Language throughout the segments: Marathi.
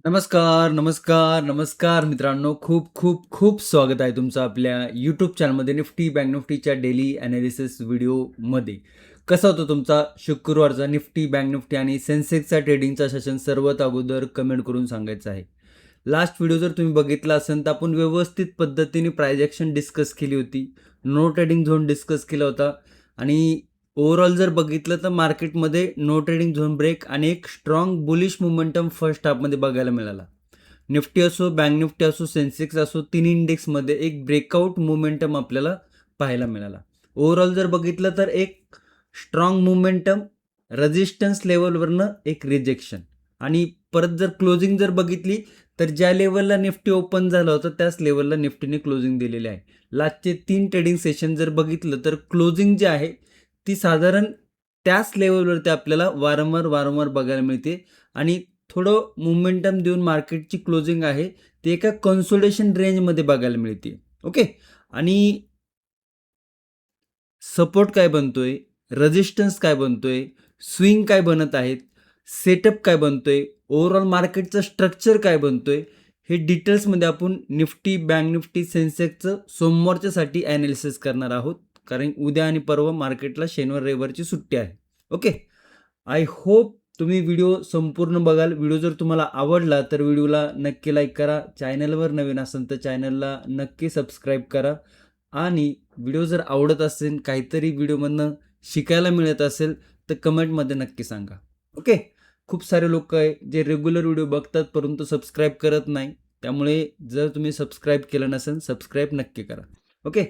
नमस्कार, नमस्कार, नमस्कार मित्रांनो. खूप खूप खूप स्वागत आहे तुमचं आपल्या यूट्यूब चॅनलमध्ये निफ्टी बँक निफ्टीच्या डेली ॲनालिसिस व्हिडिओमध्ये. कसा होता तुमचा शुक्रवारचा निफ्टी बँक निफ्टी आणि सेन्सेक्सचा ट्रेडिंगचा सेशन? सर्वात अगोदर कमेंट करून सांगायचं आहे. लास्ट व्हिडिओ जर तुम्ही बघितला असेल तर आपण व्यवस्थित पद्धतीने प्राइस ॲक्शन डिस्कस केली होती, नो ट्रेडिंग झोन डिस्कस केला होता आणि ओव्हरऑल जर बघितलं तर मार्केटमध्ये नो ट्रेडिंग झोन ब्रेक आणि एक स्ट्रॉंग बुलिश मोमेंटम फर्स्ट हाफमध्ये बघायला मिळाला. निफ्टी असो, बँक निफ्टी असो, सेन्सेक्स असो, तिन्ही इंडेक्समध्ये एक ब्रेकआउट मोमेंटम आपल्याला पाहायला मिळाला. ओव्हरऑल जर बघितलं तर एक स्ट्रॉंग मोमेंटम, रेजिस्टन्स लेवलवरनं एक रिजेक्शन आणि परत जर क्लोजिंग जर बघितली तर ज्या लेवलला निफ्टी ओपन झालं होतं त्याच लेवलला निफ्टीने क्लोजिंग दिलेली आहे. लास्टचे 3 ट्रेडिंग सेशन जर बघितलं तर क्लोजिंग जे आहे ती साधारण त्याच लेवलवरती आपल्याला वारंवार बघायला मिळते आणि थोडं मोमेंटम देऊन मार्केटची क्लोजिंग आहे ती एका कन्सोलिडेशन रेंजमध्ये बघायला मिळते. ओके. आणि सपोर्ट काय बनतोय, रेजिस्टन्स काय बनतोय, स्विंग काय बनत आहेत, सेटअप काय बनतोय, ओव्हरऑल मार्केटचं स्ट्रक्चर काय बनतोय, हे डिटेल्समध्ये आपण निफ्टी बँक निफ्टी सेन्सेक्सचं सोमवारच्यासाठी ॲनालिसिस करणार आहोत. कारण उद्या आणि परवा मार्केटला शनिवार रविवारची सुट्टी आहे. ओके. आय होप तुम्ही व्हिडिओ संपूर्ण बघाल. व्हिडिओ जर तुम्हाला आवडला तर व्हिडिओला नक्की लाईक करा. चॅनलवर नवीन असेल तर चॅनलला नक्की सबस्क्राईब करा आणि व्हिडिओ जर आवडत असेल, काहीतरी व्हिडिओमधनं शिकायला मिळत असेल तर कमेंटमध्ये नक्की सांगा. ओके. खूप सारे लोक आहे जे रेग्युलर व्हिडिओ बघतात परंतु सबस्क्राईब करत नाही. त्यामुळे जर तुम्ही सबस्क्राईब केलं नसेल सबस्क्राईब नक्की करा. ओके.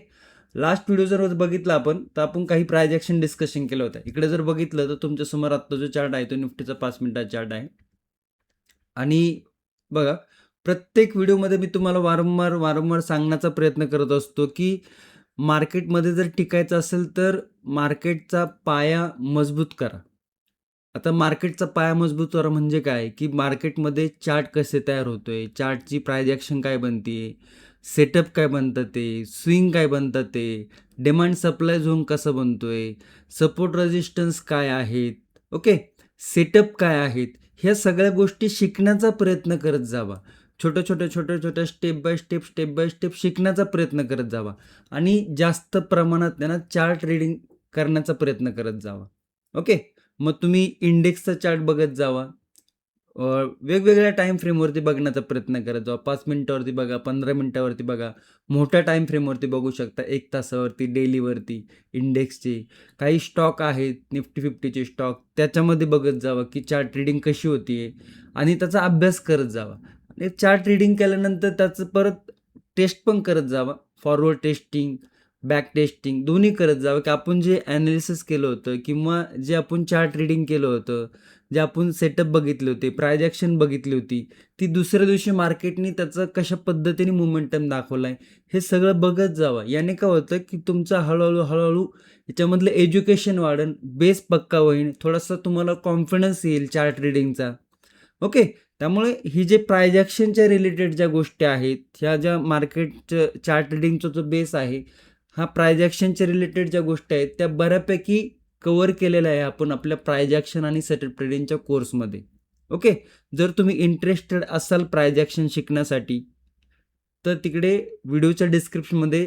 लास्ट व्हिडिओ जर बघितला आपण तर आपण काही प्राइस ॲक्शन डिस्कशन केलं होतं. इकडे जर बघितलं तर तुमच्यासमोर आत्ता जो चार्ट आहे तो निफ्टीचा 5 मिनिटाचा चार्ट आहे आणि बघा प्रत्येक व्हिडिओमध्ये मी तुम्हाला वारंवार सांगण्याचा प्रयत्न करत असतो की मार्केटमध्ये जर टिकायचं असेल तर मार्केटचा पाया मजबूत करा. आता मार्केटचा पाया मजबूत करा म्हणजे काय की मार्केटमध्ये चार्ट कसे तयार होतोय, चार्टची प्राइस ॲक्शन काय बनते, सेटअप काय बनतं ते, स्विंग काय बनतं ते, डिमांड सप्लाय झोन कसं बनतोय, सपोर्ट रेजिस्टन्स काय आहेत, ओके, सेटअप काय आहेत, ह्या सगळ्या गोष्टी शिकण्याचा प्रयत्न करत जावा. छोट्या स्टेप शिकण्याचा प्रयत्न करत जावा आणि जास्त प्रमाणात त्यांना चार्ट रीडिंग करण्याचा प्रयत्न करत जावा. ओके. मग तुम्ही इंडेक्सचा चार्ट बघत जावा. वेगवेगळ्या टाईम फ्रेमवरती बघण्याचा प्रयत्न करत जावा. 5 मिनिटावरती बघा, 15 मिनिटावरती बघा, मोठ्या टाईम फ्रेमवरती बघू शकता, 1 तासावरती, डेलीवरती, इंडेक्सचे. काही स्टॉक आहेत, निफ्टी 50चे स्टॉक, त्याच्यामध्ये बघत जावा की चार्ट रीडिंग कशी होती आहे आणि त्याचा अभ्यास करत जावा. आणि चार्ट रीडिंग केल्यानंतर त्याचं परत टेस्ट पण करत जावा. फॉरवर्ड टेस्टिंग, बॅक टेस्टिंग दोन्ही करत जावं की आपण जे ॲनालिसिस केलं होतं किंवा जे आपण चार्ट रीडिंग केलं होतं, जे आपण सेटअप बघितले होते, प्राइस ॲक्शन बघितली होती, ती दुसऱ्या दिवशी मार्केटने त्याचं कशा पद्धतीने मोमेंटम दाखवला आहे, हे सगळं बघत जावं. याने काय होतं की तुमचं हळूहळू याच्यामधलं एज्युकेशन वाढेल, बेस पक्का होईल, थोडासा तुम्हाला कॉन्फिडन्स येईल चार्ट रीडिंगचा. ओके. त्यामुळे ही जे प्राइस ॲक्शनच्या रिलेटेड ज्या गोष्टी आहेत, ह्या ज्या मार्केटचं चार्ट रीडिंगचा जो बेस आहे, हा प्राइस ॲक्शनच्या रिलेटेड ज्या गोष्टी आहेत त्या बऱ्यापैकी कव्हर केलेल्या आहे आपण आपल्या प्राइस ॲक्शन आणि सेटअप ट्रेडिंगच्या कोर्समध्ये. ओके. जर तुम्ही इंटरेस्टेड असाल प्राइस ॲक्शन शिकण्यासाठी तर तिकडे व्हिडिओच्या डिस्क्रिप्शनमध्ये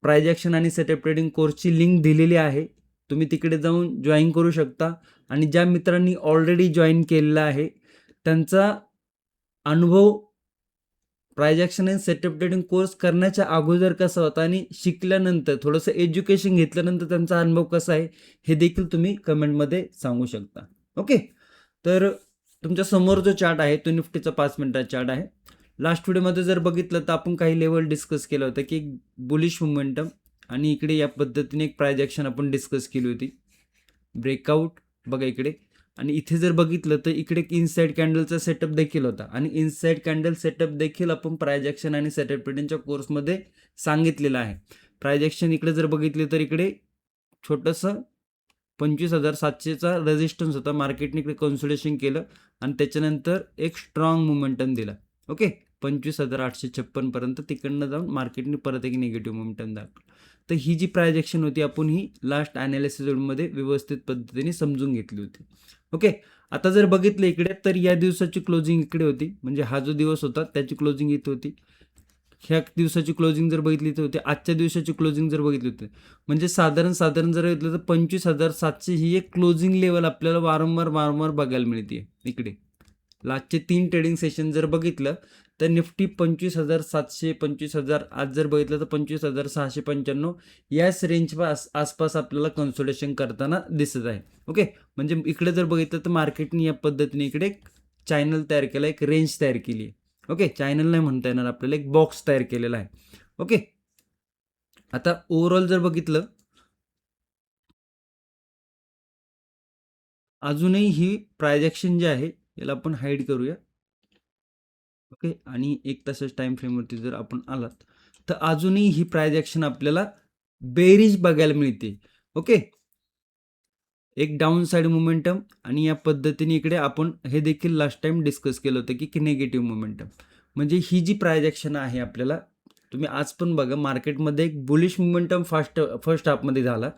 प्राइस ॲक्शन आणि सेटअप ट्रेडिंग कोर्सची लिंक दिलेली आहे. तुम्ही तिकडे जाऊन जॉईन करू शकता आणि ज्या मित्रांनी ऑलरेडी जॉईन केलेला आहे त्यांचा अनुभव प्राइस ॲक्शन आणि सेटअप ट्रेडिंग कोर्स करण्याच्या अगोदर कसा होता आणि शिकल्यानंतर थोडंसं एज्युकेशन घेतल्यानंतर त्यांचा अनुभव कसा आहे हे देखील तुम्ही कमेंटमध्ये सांगू शकता. ओके. तर तुमच्या समोर जो चार्ट आहे तो निफ्टीचा 5 मिनिटाचा चार्ट आहे. लास्ट व्हिडिओमध्ये जर बघितलं तर आपण काही लेवल डिस्कस केलं होतं की बुलिश मोमेंटम आणि इकडे या पद्धतीने एक प्राइस ॲक्शन आपण डिस्कस केली होती. ब्रेकआउट बघा इकडे आणि इथे जर बघितलं तर इकडे एक इनसाइड कॅन्डलचा सेटअप देखील होता आणि इनसाइड कॅन्डल सेटअप देखील आपण प्राइस ॲक्शन आणि सेटअप ट्रेडिंगच्या कोर्समध्ये सांगितलेलं आहे. प्राइस ॲक्शन इकडे जर बघितले तर इकडे छोटंसं 25,700चा रेजिस्टन्स होता. मार्केटने इकडे कन्सोलिडेशन केलं आणि त्याच्यानंतर एक स्ट्रॉंग मोमेंटम दिला. ओके. 25,856 पर्यंत तिकडनं जाऊन मार्केटने परत एक निगेटिव्ह मोमेंटम दाखवलं. तर ही जी प्रायजेक्शन होती आपण ही लास्ट ॲनालिसिसमध्ये व्यवस्थित पद्धतीने समजून घेतली होती. ओके, आता जर बघितलं इकडे तर या दिवसाची क्लोजिंग इकडे होती, म्हणजे हा जो दिवस होता त्याची क्लोजिंग इथे होती. ह्या दिवसाची क्लोजिंग जर बघितली तर होती, आजच्या दिवसाची क्लोजिंग जर बघितली होती, म्हणजे साधारण जर बघितलं तर 25,700 ही एक क्लोजिंग लेवल आपल्याला वारंवार बघायला मिळते इकडे. लास्टचे 3 ट्रेडिंग सेशन जर बघितलं तर निफ्टी 25,700, 25,000, आज जर बघितलं तर 25,695 याच रेंजच्या आसपास आपल्याला कन्सोलिडेशन करताना दिसत आहे. ओके, म्हणजे इकडे जर बघितलं तर मार्केटने या पद्धतीने इकडे एक चॅनल तयार केला, एक रेंज तयार केली आहे. ओके, चॅनल नाही म्हणता येणार आपल्याला, एक बॉक्स तयार केलेला आहे. ओके, आता ओव्हरऑल जर बघितलं अजूनही ही प्रायजेक्शन जे आहे याला आपण हाईड करूया. ओके, आणि 1 तासाच्या टाइम फ्रेमवरती जर आपण आलात तर अजूनही ही प्रायजेक्शन आपल्याला बेरीज बघायला मिळते. ओके, एक डाऊन साईड मोमेंटम आणि या पद्धतीने इकडे आपण हे देखील लास्ट टाइम डिस्कस केलं होतं की नेगेटिव्ह मोमेंटम. म्हणजे ही जी प्रायजेक्शन आहे आपल्याला, तुम्ही आज पण बघा मार्केटमध्ये एक बुलिश मोमेंटम फर्स्ट हाफमध्ये झाला,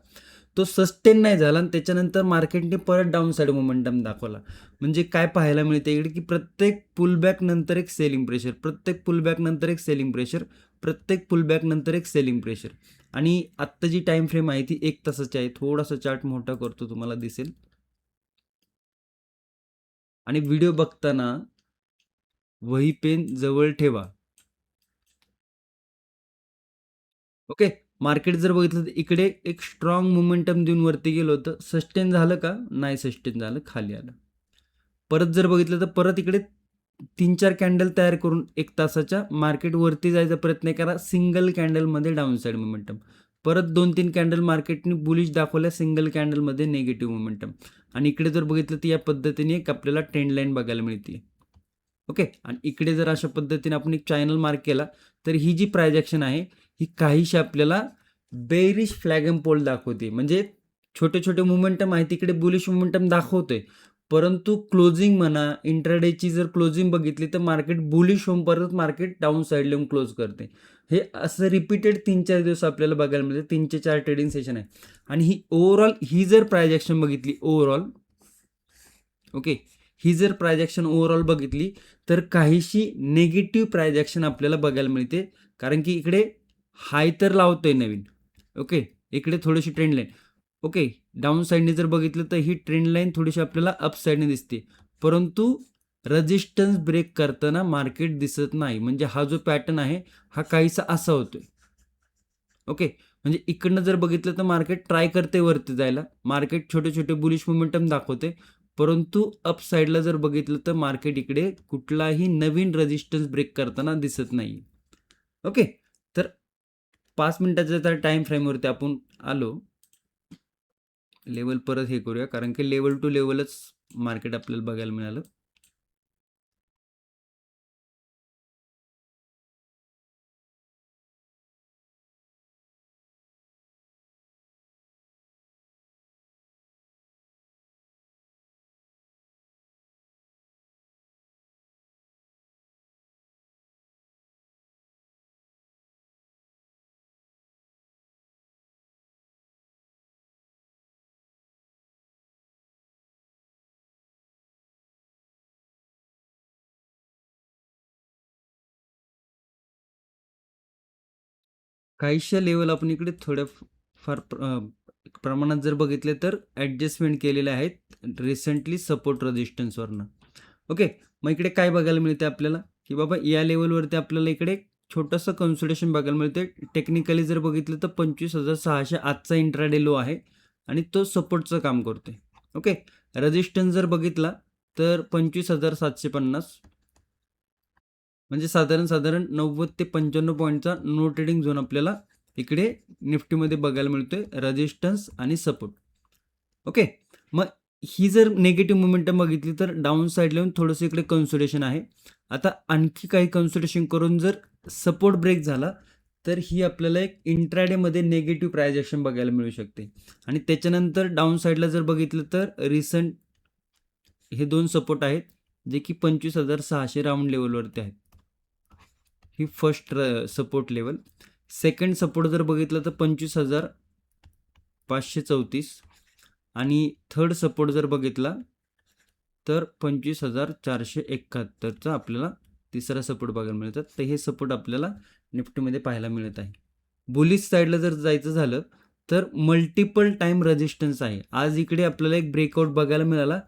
तो सस्टेन नाही झाला आणि त्याच्यानंतर मार्केटने परत डाऊन साईड मोमेंटम दाखवला. म्हणजे काय पाहायला मिळते इकडे की प्रत्येक पुलबॅक नंतर एक सेलिंग प्रेशर, प्रत्येक पुलबॅक नंतर एक सेलिंग प्रेशर, प्रत्येक पुलबॅक नंतर एक सेलिंग प्रेशर. आणि आत्ता जी टाइम फ्रेम आहे ती 1 तासाची आहे. थोडासा चार्ट मोठा करतो, तुम्हाला दिसेल. आणि व्हिडिओ बघताना वही पेन जवळ ठेवा. ओके, मार्केट जर बघितलं तर इकडे एक स्ट्रॉंग मोमेंटम देऊन वरती गेलं होतं. सस्टेन झालं का? नाही सस्टेन झालं, खाली आलं. परत जर बघितलं तर परत इकडे 3-4 कॅन्डल तयार करून 1 तासाच्या मार्केट वरती जायचा प्रयत्न करा, सिंगल कॅन्डलमध्ये डाऊन साईड मोमेंटम. परत 2-3 कॅन्डल मार्केटने बुलिश दाखवल्या, सिंगल कॅन्डलमध्ये नेगेटिव्ह मोमेंटम. आणि इकडे जर बघितलं तर या पद्धतीने एक आपल्याला ट्रेंड लाईन बघायला मिळते. ओके, आणि इकडे जर अशा पद्धतीने आपण एक चॅनल मार्क केला तर ही जी प्रायजेक्शन आहे ही काहीशी आपल्याला बेरिश फ्लॅग एंड पोल दाखवते. म्हणजे छोटे छोटे मोमेंटम आहे तिकडे बुलिश मोमेंटम दाखवतोय, परंतु क्लोजिंग म्हणा, इंट्राडेची जर क्लोजिंग बघितली तर मार्केट बुलिश होऊन परत मार्केट डाऊन साईडला येऊन क्लोज करते. हे असं रिपीटेड 3-4 दिवस आपल्याला बघायला मिळते, 3-4 ट्रेडिंग सेशन आहे. आणि ही ओव्हरऑल ही जर प्रायजेक्शन बघितली ओव्हरऑल, ओके, ही जर प्रायजेक्शन ओव्हरऑल बघितली तर काहीशी नेगेटिव्ह प्रायजेक्शन आपल्याला बघायला मिळते. कारण की इकडे हाय तर लावतोय नवीन. ओके, इकडे थोडीशी ट्रेंड लाईन. ओके, डाऊन साईडने जर बघितलं तर ही ट्रेंड लाईन थोडीशी आपल्याला अप साईडने दिसते, परंतु रेजिस्टन्स ब्रेक करताना मार्केट दिसत नाही. म्हणजे हा जो पॅटर्न आहे हा काहीसा असा होतोय. ओके, म्हणजे इकडनं जर बघितलं तर मार्केट ट्राय करते वरती जायला, मार्केट छोटे छोटे बुलिश मोमेंटम दाखवते, परंतु अप साईडला जर बघितलं तर मार्केट इकडे कुठलाही नवीन रेजिस्टन्स ब्रेक करताना दिसत नाही. ओके, तर 5 मिनिटाच्या तर टाइम फ्रेमवरती आपण आलो. लेवल परत हे करूया, कारण की लेवल टू लेवलच मार्केट आपल्याला बघायला मिळालं. काहीशा लेवल आपण इकडे थोड्या फार प्रमाणात जर बघितले तर ॲडजस्टमेंट केलेले आहेत रिसेंटली सपोर्ट रेजिस्टन्सवरनं. ओके, मग इकडे काय बघायला मिळते आपल्याला की बाबा या लेवलवरती आपल्याला इकडे छोटंसं कन्सोलिडेशन बघायला मिळते. टेक्निकली जर बघितलं तर 25,600 आजचा इंट्राडे लो आहे आणि तो सपोर्टचं काम करतोय. ओके, रेजिस्टन्स जर बघितला तर 25,750, म्हणजे साधारण 90 ते 95 पॉईंटचा नो ट्रेडिंग झोन आपल्याला इकडे निफ्टीमध्ये बघायला मिळतोय, रेजिस्टन्स आणि सपोर्ट. ओके, मग ही जर नेगेटिव्ह मोमेंटम बघितली तर डाऊन साईडला येऊन थोडंसं इकडे कन्सोलिडेशन आहे. आता आणखी काही कन्सोलिडेशन करून जर सपोर्ट ब्रेक झाला तर ही आपल्याला एक इंट्राडेमध्ये नेगेटिव्ह प्रायजेक्शन बघायला मिळू शकते. आणि त्याच्यानंतर डाऊन साईडला जर बघितलं तर रिसेंट हे 2 सपोर्ट आहेत जे की 25,600 राऊंड लेवलवरती आहेत. ही first support level. Second support जर बघितलं तर 25,534 आणि थर्ड सपोर्ट जर बघितला तर 25,471चा आपल्याला तिसरा सपोर्ट बघायला मिळतात. तर हे सपोर्ट आपल्याला निफ्टीमध्ये पाहायला मिळत आहे. बुलिश साईडला जर जायचं झालं तर मल्टिपल टाईम रेजिस्टन्स आहे. आज इकडे आपल्याला एक ब्रेकआउट बघायला मिळाला,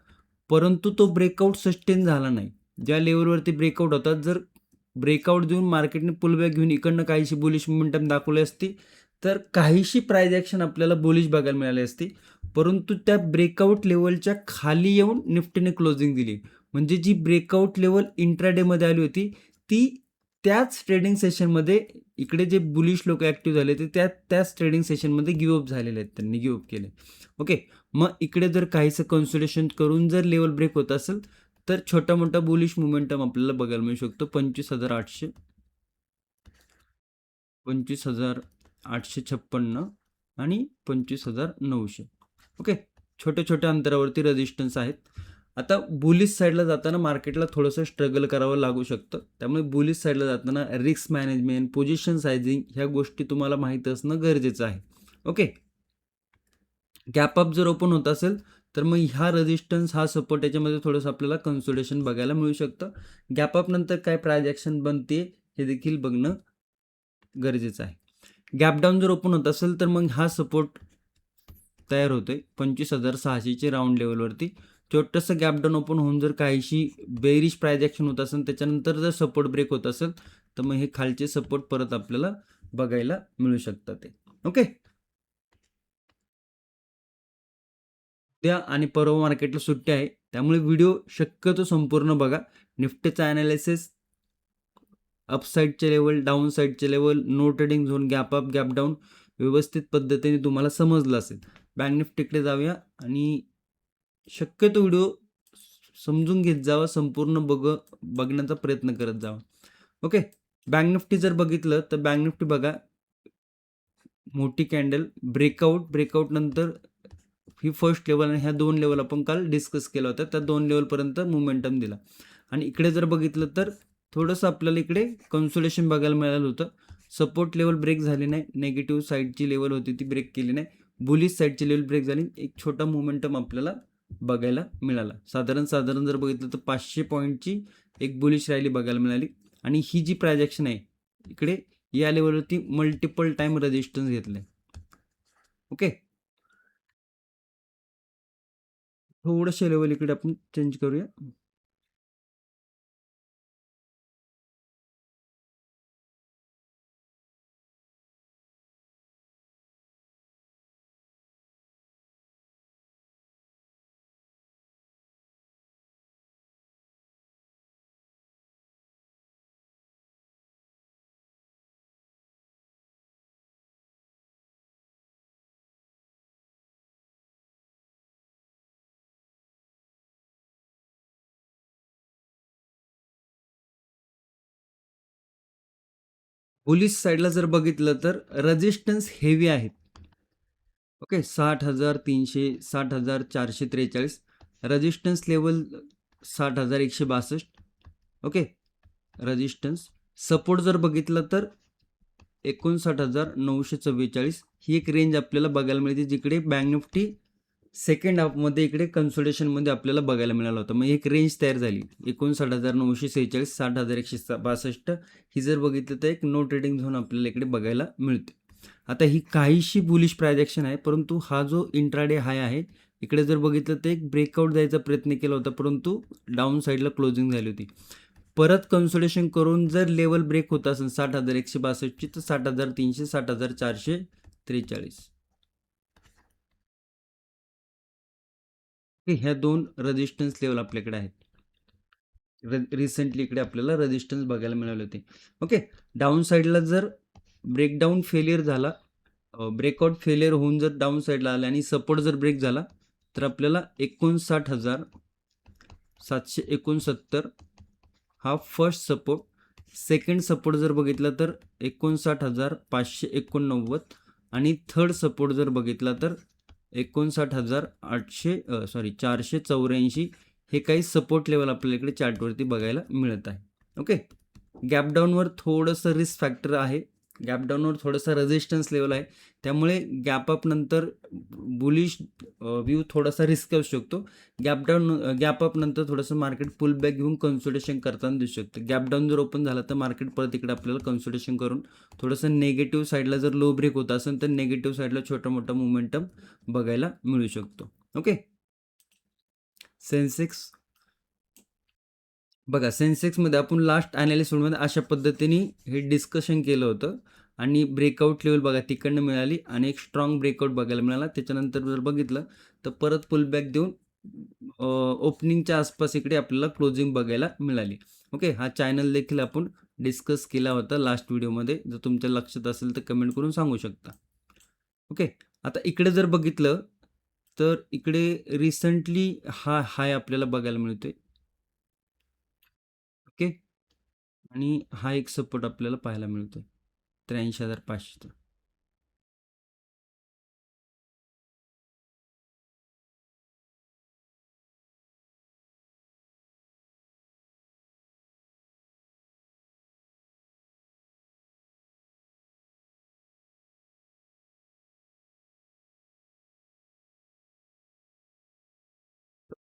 परंतु तो ब्रेकआउट सस्टेन झाला नाही. ज्या लेवलवरती ब्रेकआउट होतात, जर ब्रेकआउट देऊन मार्केटने पुलबॅक घेऊन इकडनं काहीशी बुलिश मोमेंटम दाखवली असती तर काहीशी प्राइस ॲक्शन आपल्याला बुलिश बघायला मिळाली असती, परंतु त्या ब्रेकआउट लेवलच्या खाली येऊन निफ्टीने क्लोजिंग दिली. म्हणजे जी ब्रेकआउट लेवल इंट्राडेमध्ये आली होती ती त्याच ट्रेडिंग सेशनमध्ये इकडे जे बुलिश लोक ॲक्टिव्ह झाले ते त्याच ट्रेडिंग सेशनमध्ये गिवअप झालेले आहेत, त्यांनी गिवअप केले. ओके, मग इकडे जर काहीसं कन्सोलेशन करून जर लेवल ब्रेक होत असेल तर छोटा मोठा बुलिश मोमेंटम आपल्याला बघायला मिळू शकतो. 25,800, 25,856 आणि 25,900. ओके, छोट्या छोट्या अंतरावरती रेजिस्टन्स आहेत. आता बुलिश साईडला जाताना मार्केटला थोडंसं स्ट्रगल करावं लागू शकतं. त्यामुळे बुलिश साईडला जाताना रिस्क मॅनेजमेंट, पोझिशन सायझिंग ह्या गोष्टी तुम्हाला माहीत असणं गरजेचं आहे. ओके, गॅप अप जर ओपन होत असेल तर मग ह्या रेजिस्टन्स हा सपोर्ट याच्यामध्ये थोडंसं आपल्याला कन्सोलेशन बघायला मिळू शकतं. गॅप अप नंतर काय प्राइस ॲक्शन बनते हे देखील बघणं गरजेचं आहे. गॅप डाऊन जर ओपन होत असेल तर मग हा सपोर्ट तयार होतोय 25,600चे राऊंड लेवलवरती. छोटंसं गॅप डाऊन ओपन होऊन जर काहीशी बेरिश प्राइस ॲक्शन होत असेल त्याच्यानंतर जर सपोर्ट ब्रेक होत असेल तर मग हे खालचे सपोर्ट परत आपल्याला बघायला मिळू शकतात ते. ओके, उद्या आणि परवा मार्केटला सुट्टी आहे, त्यामुळे व्हिडिओ शक्यतो संपूर्ण बघा. निफ्टीचा ॲनालिसिस, अपसाईडचे लेवल, डाऊन साईडचे level, no trading zone, gap up, gap down व्यवस्थित पद्धतीने तुम्हाला समजलं असेल. बँक निफ्टीकडे जाऊया आणि शक्यतो व्हिडिओ समजून घेत जावा, संपूर्ण बघण्याचा प्रयत्न करत जावा. ओके, बँक निफ्टी जर बघितलं तर बँक निफ्टी बघा, मोठी कॅन्डल, ब्रेकआउट नंतर ही फर्स्ट लेवल आणि ह्या 2 लेवल आपण काल डिस्कस केला होता, त्या 2 लेवलपर्यंत मोमेंटम दिला. आणि इकडे जर बघितलं तर थोडंसं आपल्याला इकडे कन्सोलेशन बघायला मिळालं होतं. सपोर्ट लेवल ब्रेक झाली नाही, नेगेटिव्ह साईडची लेवल होती ती ब्रेक केली नाही, बुलिश साईडची लेवल ब्रेक झाली, एक छोटा मोमेंटम आपल्याला बघायला मिळाला. साधारण जर बघितलं तर 500 पॉईंटची एक बुलिश रॅली बघायला मिळाली. आणि ही जी प्राइस ॲक्शन आहे इकडे या लेवलवरती मल्टिपल टाइम रेजिस्टन्स घेतले. ओके, थोडंसं लेवल इकडे आपण चेंज करूया. बुलिश साईडला जर बघितलं तर रेजिस्टन्स हेवी आहेत. Okay, 60,300, 60,443, resistance level 60,162. Okay, resistance. Support जर बघितलं तर 59,944 ही एक रेंज आपल्याला बघायला मिळते, जिकडे बँक निफ्टी सेकंड हाफमध्ये इकडे कन्सोलेशनमध्ये आपल्याला बघायला मिळालं होतं. मग एक रेंज तयार झाली 59,946, 60,162. ही जर बघितलं तर एक नो ट्रेडिंग झोन आपल्याला इकडे बघायला मिळते. आता ही काहीशी बुलिश प्राइस ॲक्शन आहे, परंतु हा जो इंट्राडे हाय आहे इकडे जर बघितलं तर एक ब्रेकआउट द्यायचा प्रयत्न केला होता, परंतु डाऊन साईडला क्लोजिंग झाली होती. परत कन्सोलेशन करून जर लेवल ब्रेक होत असेल 60,162ची तर 60,300, 60,443. ह्या 2 रेजिस्टन्स लेवल आपल्याकडे आहेत. रिसेंटली इकडे आपल्याला रेजिस्टन्स बघायला मिळाले होते. ओके, डाऊन साईडला जर ब्रेकडाऊन फेलियर झाला, ब्रेकआउट फेलियर होऊन जर डाऊन साईडला आला आणि सपोर्ट जर ब्रेक झाला तर आपल्याला 59,769 हा फर्स्ट सपोर्ट. सेकंड सपोर्ट जर बघितला तर 59,589 आणि थर्ड सपोर्ट जर बघितला तर 484 हे काही सपोर्ट लेवल आपल्याला इकडे चार्टवरती बघायला मिळत आहे. ओके, गॅप डाऊनवर थोडंसं रिस्क फॅक्टर आहे, गॅपडाऊनवर थोडासा रेजिस्टन्स लेवल आहे, त्यामुळे गॅपअप नंतर बुलिश व्ह्यू थोडासा रिस्क असू शकतो. गॅपअप नंतर थोडंसं मार्केट पुल बॅक घेऊन कन्सोलिडेशन करताना दिसू शकतं. गॅपडाऊन जर ओपन झाला तर मार्केट परत इकडे आपल्याला कन्सोलिडेशन करून थोडंसं नेगेटिव्ह साईडला जर लो ब्रेक होत असेल तर नेगेटिव्ह साईडला छोटा मोठा मोमेंटम बघायला मिळू शकतो. ओके. सेन्सेक्स बघा, सेन्सेक्समध्ये आपण लास्ट ॲनालिसिसमध्ये अशा पद्धतीने हे डिस्कशन केलं होतं आणि ब्रेकआउट लेवल बघा तिकडनं मिळाली आणि एक स्ट्रॉंग ब्रेकआउट बघायला मिळाला. त्याच्यानंतर जर बघितलं तर परत पुलबॅक देऊन ओपनिंगच्या आसपास इकडे आपल्याला क्लोजिंग बघायला मिळाली. ओके, हा चॅनल देखील आपण डिस्कस केला होता लास्ट व्हिडिओमध्ये. जर तुमच्या लक्षात असेल तर कमेंट करून सांगू शकता. ओके, आता इकडे जर बघितलं तर इकडे रिसेंटली हा हाय आपल्याला बघायला मिळतोय. ओके, आणि हा एक सपोर्ट आपल्याला पाहायला मिळतोय 83,500चा.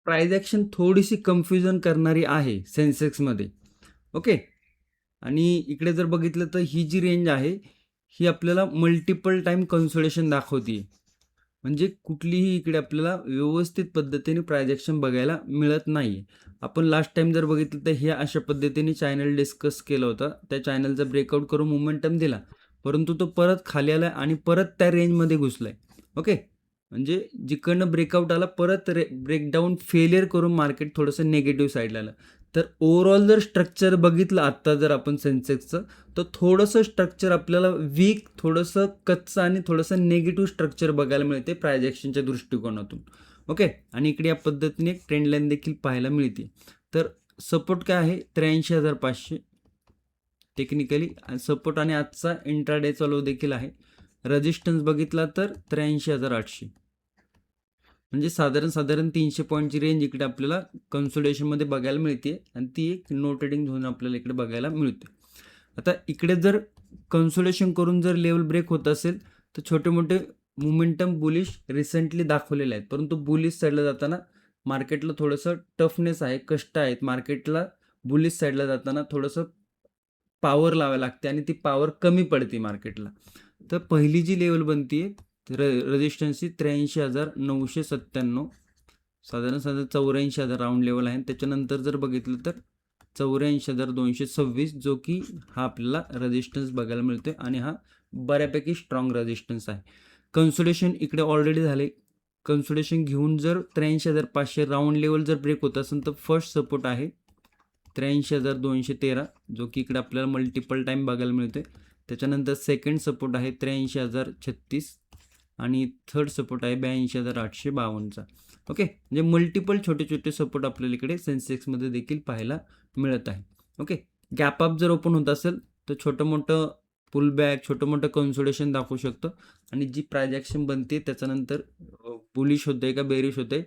प्राइस ॲक्शन थोडीशी कन्फ्युजन करणारी आहे सेन्सेक्समध्ये. ओके, आणि इकडे जर बघितलं तर ही जी रेंज आहे ही आपल्याला मल्टिपल टाइम कन्सोलेशन दाखवते. म्हणजे कुठलीही इकडे आपल्याला व्यवस्थित पद्धतीने प्राइस ॲक्शन बघायला मिळत नाही. आपण लास्ट टाइम जर बघितलं तर हे अशा पद्धतीने चॅनल डिस्कस केलं होतं. त्या चॅनलचा ब्रेकआउट करून मोमेंटम दिला, परंतु तो परत खाली आला आणि परत त्या रेंजमध्ये घुसलाय. ओके, म्हणजे जिकडनं ब्रेकआउट आला परत ब्रेकडाऊन फेलियर करून मार्केट थोडंसं नेगेटिव्ह साईडला आलं. तर ओव्हरऑल जर स्ट्रक्चर बघितलं आत्ता जर आपण सेन्सेक्सचं, तर थोडंसं स्ट्रक्चर आपल्याला वीक, थोडंसं कच्चं आणि थोडंसं नेगेटिव्ह स्ट्रक्चर बघायला मिळते प्राइस ॲक्शनच्या दृष्टिकोनातून. ओके, आणि इकडे या पद्धतीने एक ट्रेंड लाईन देखील पाहायला मिळते. तर सपोर्ट काय आहे 83,500 टेक्निकली सपोर्ट, आणि आजचा इंट्राडेचा लो देखील आहे. रेजिस्टन्स बघितला तर 83,800, म्हणजे साधारण 300 पॉईंटची रेंज इकडे आपल्याला कन्सोलिडेशनमध्ये बघायला मिळते आणि ती एक नो ट्रेडिंग झोन आपल्याला इकडे बघायला मिळते. आता इकडे जर कन्सोलिडेशन करून जर लेवल ब्रेक होत असेल तर छोटे मोठे मोमेंटम बुलिश रिसेंटली दाखवलेले आहेत, परंतु बुलिश साईडला जाताना मार्केटला थोडंसं टफनेस आहे, कष्ट आहेत. मार्केटला बुलिश साईडला जाताना थोडंसं पॉवर लावायला लागते आणि ती पॉवर कमी पडते मार्केटला. तर पहिली जी लेवल बनते रेजिस्टन्सची 83,997, साधारण 84,000 राऊंड लेवल आहे. त्याच्यानंतर जर बघितलं तर 84,226, जो की हा आपल्याला रेजिस्टन्स बघायला मिळतोय आणि हा बऱ्यापैकी स्ट्रॉंग रेजिस्टन्स आहे. कन्सोलिडेशन इकडे ऑलरेडी झाले. कन्सोलिडेशन घेऊन जर 83,500 राऊंड लेवल जर ब्रेक होत असेल तर फर्स्ट सपोर्ट आहे 83,213, जो की इकडे आपल्याला मल्टिपल टाईम बघायला मिळतोय. त्याच्यानंतर सेकंड सपोर्ट आहे 83,036 आणि थर्ड सपोर्ट आहे 82,852चा. ओके, म्हणजे मल्टिपल छोटे छोटे सपोर्ट आपल्याला इकडे सेन्सेक्समध्ये देखील पाहायला मिळत आहे. ओके, गॅप अप जर ओपन होत असेल तर छोटं मोठं पुल बॅक, छोटं मोठं कन्सोलिडेशन दाखवू शकतं आणि जी प्राइस ॲक्शन बनते त्याच्यानंतर बुलिश होते का बेरिश होते,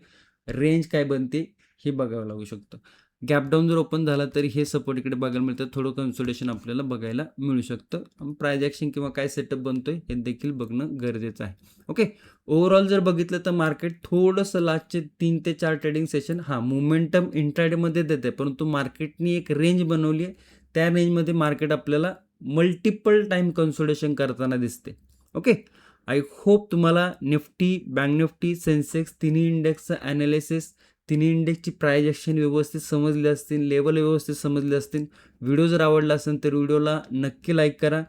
रेंज काय बनते हे बघावं लागू शकतं. गॅपडाऊन जर ओपन झाला तरी हे सपोर्ट इकडे बघायला मिळतं, थोडं कन्सोलिडेशन आपल्याला बघायला मिळू शकतं. प्राइस ॲक्शन किंवा काय सेटअप बनतोय हे देखील बघणं गरजेचं आहे. ओके, ओव्हरऑल जर बघितलं तर मार्केट थोडंसं लास्टचे 3 ते 4 ट्रेडिंग सेशन मोमेंटम इंट्राडेमध्ये देते, परंतु मार्केटनी एक रेंज बनवली आहे. त्या रेंजमध्ये मार्केट आपल्याला मल्टिपल टाइम कन्सोलिडेशन करताना दिसते. ओके, आय होप तुम्हाला निफ्टी, बँक निफ्टी, सेन्सेक्स तिन्ही इंडेक्सचं ॲनालिसिस, तिन्ही इंडेक्सची प्राइस ॲक्शन व्यवस्थित समजले असतील, लेवल व्यवस्थित समजले असतील. व्हिडिओ जर आवडला असेल तर व्हिडिओला नक्की लाईक करा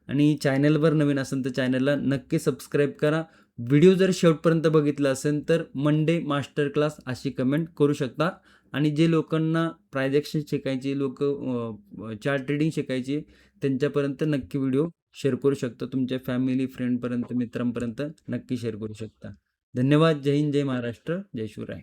आणि चॅनलवर नवीन असेल तर चॅनलला नक्की सबस्क्राईब करा. व्हिडिओ जर शेवटपर्यंत बघितला असेल तर मंडे मास्टर क्लास अशी कमेंट करू शकता. आणि जे लोकांना प्राइस ॲक्शन शिकायची, चार्ट ट्रेडिंग शिकायची, त्यांच्यापर्यंत नक्की व्हिडिओ शेअर करू शकता. तुमच्या फॅमिली, फ्रेंडपर्यंत, मित्रांपर्यंत नक्की शेअर करू शकता. धन्यवाद. जय हिंद, जय महाराष्ट्र, जय शिवराय.